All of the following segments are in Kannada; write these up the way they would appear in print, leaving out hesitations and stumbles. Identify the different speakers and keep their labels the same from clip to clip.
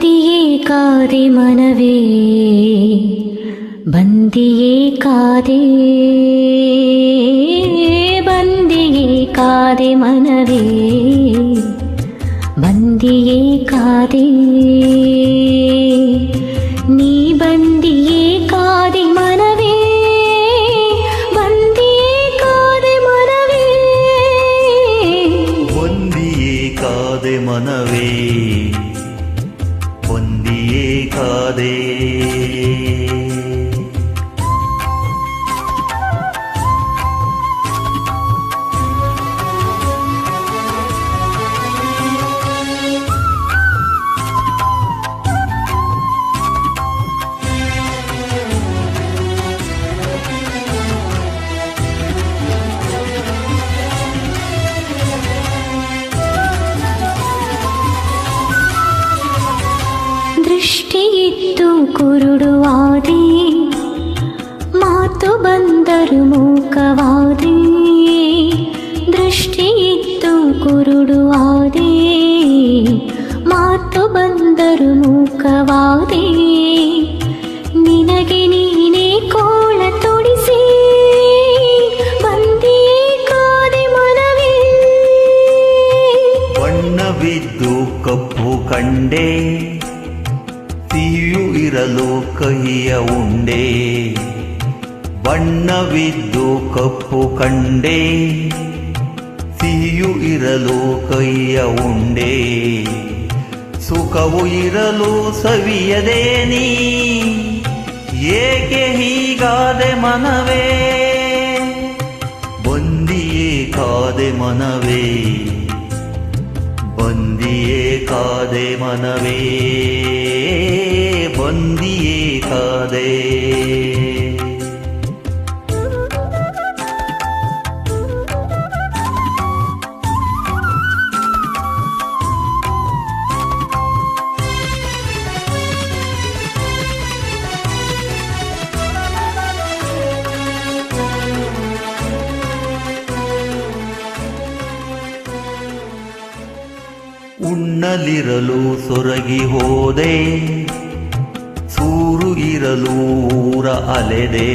Speaker 1: ಬಂದಿಯೇ ಕಾದೆ ಮನವೇ, ಬಂದಿಯೇ ಕಾದೆ, ಬಂದಿಯೇ ಕಾದೆ ಮನವೇ, ಬಂದಿಯೇ ಕಾದೆ, ನೀ ಬಂದಿಯೇ ಕಾದೆ ಮನವೇ, ಬಂದಿಯೇ ಕಾದೆ ಮನವೇ,
Speaker 2: ಬಂದಿಯೇ ಕಾದೆ ಮನವೇ, ಬಂದಿಯೇ ಕಾದೆ.
Speaker 1: ದೃಷ್ಟಿಯಿತ್ತು ಕುರುಡುವಾದೆ, ಮಾತು ಬಂದರು ಮೂಕವಾದೆ, ದೃಷ್ಟಿಯಿತ್ತು ಕುರುಡುವಾದೆ, ಮಾತು ಬಂದರು ಮೂಕವಾದೆ, ನಿನಗೆ ನೀನೇ ಕೋಳ ತೊಡಿಸಿ ಬಂದಿಯೇ ಕಾದೆ ಮನವೇ,
Speaker 2: ಬಣ್ಣವಿದ್ದು ಕಪ್ಪು ಕಂಡೆ, ಸಿಹಿಯು ಇರಲು ಕಹಿಯ ಉಂಡೆ, ಬಣ್ಣವಿದ್ದು ಕಪ್ಪು ಕಂಡೆ, ಸಿಹಿಯು ಇರಲು ಕಹಿಯ ಉಂಡೆ, ಸುಖವು ಇರಲು ಸವಿಯದೆ ನೀ ಏಕೆ ಹೀಗಾದೆ ಮನವೇ, ಬಂದಿಯೇ ಕಾದೆ ಮನವೇ, ಬಂದಿಯೇ ಕಾದೆ ಮನವೇ, ಬಂದಿಯೇ ಕಾದೆ. ಉಣ್ಣಲಿರಲು ಸೊರಗಿ ಹೋದೆ, ಸೂರು ಇರಲು ಊರ ಅಲೆದೆ,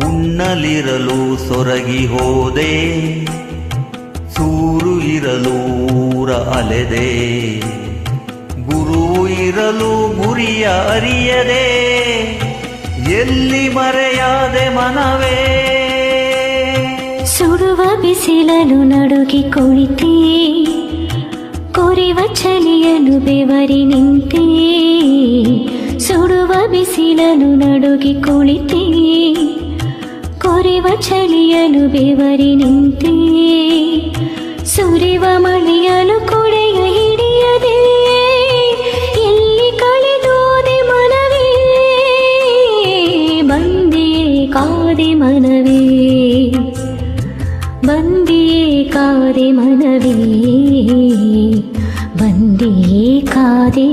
Speaker 2: ಉಣ್ಣಲಿರಲು ಸೊರಗಿ ಹೋದೆ, ಸೂರು ಇರಲು ಊರ ಅಲೆದೆ, ಗುರು ಇರಲು ಗುರಿಯ ಅರಿಯದೆ ಎಲ್ಲಿ ಮರೆಯಾದೆ ಮನವೇ,
Speaker 1: ಸುಡುವ ಬಿಸಿಲನು ನಡುಗಿ ಕುಳಿತೇ, ಕೊರಿವ ಚಳಿಯನು ಬೆವರಿ ನಿಂತೆ, ಸುಡುವ ಬಿಸಿಲನು ನಡುಗಿ ಕುಳಿತೇ, ಕೊರಿವ ಚಳಿಯನು ಬೆವರಿ ನಿಂತೆ, ಸುರಿವ ಮಳೆಯನು ಕೊಡೆಯ ಹಿಡಿಯದೆ ಎಲ್ಲಿ ಕಳೆದೋದೆ ಮನವೇ, ಬಂದಿಯೇ ಕಾದೆ ಮನವೇ, ಬಂದಿಯೇ ಕಾದೆ ಮನವೇ, ಬಂದಿಯೇ ಕಾದೆ.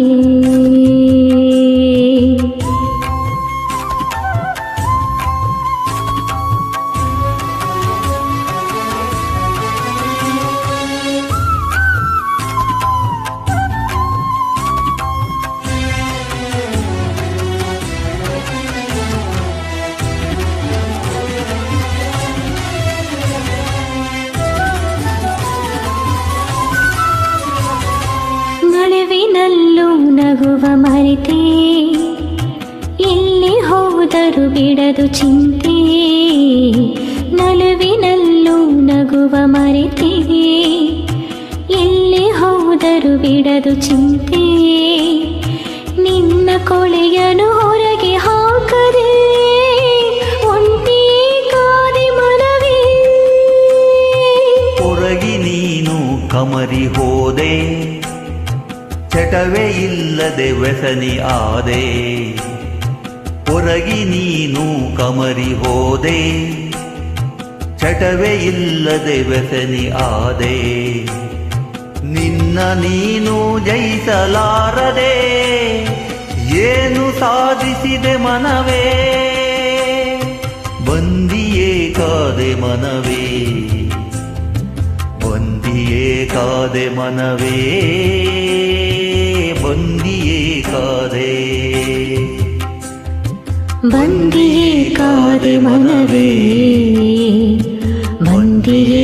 Speaker 1: ನಲ್ಲೂ ನಗುವ ಮರೆತೆ, ಎಲ್ಲಿ ಹೋದರು ಬಿಡದು ಚಿಂತೆ, ನಲುವಿನಲ್ಲೂ ನಗುವ ಮರೆತೆ, ಎಲ್ಲಿ ಹೋದರು ಬಿಡದು ಚಿಂತೆ, ನಿನ್ನ ಕೊಳೆಯನು ಹೊರಗೆ ಹಾಕದೆ ಒಂಟಿಯೇ ಕಾದೆ ಮನವೇ,
Speaker 2: ಹೊರಗಿ ನೀನು ಕಮರಿ ಹೋದೆ, ಚಟವೇ ಇಲ್ಲದೆ ವ್ಯಸನಿ ಆದೆ, ಹೊರಗಿ ನೀನು ಕಮರಿ ಹೋದೆ, ಚಟವೇ ಇಲ್ಲದೆ ವ್ಯಸನಿ ಆದೆ, ನಿನ್ನ ನೀನು ಜಯಿಸಲಾರದೆ ಏನು ಸಾಧಿಸಿದೆ ಮನವೇ, ಬಂದಿಯೇ ಕಾದೆ ಮನವೇ, ಬಂದಿಯೇ ಕಾದೆ ಮನವೇ, ಬಂದಿಯೇ
Speaker 1: ಬಂದಿಯೇ ಕಾದೆ ಮನವೇ ಬಂದಿಯೇ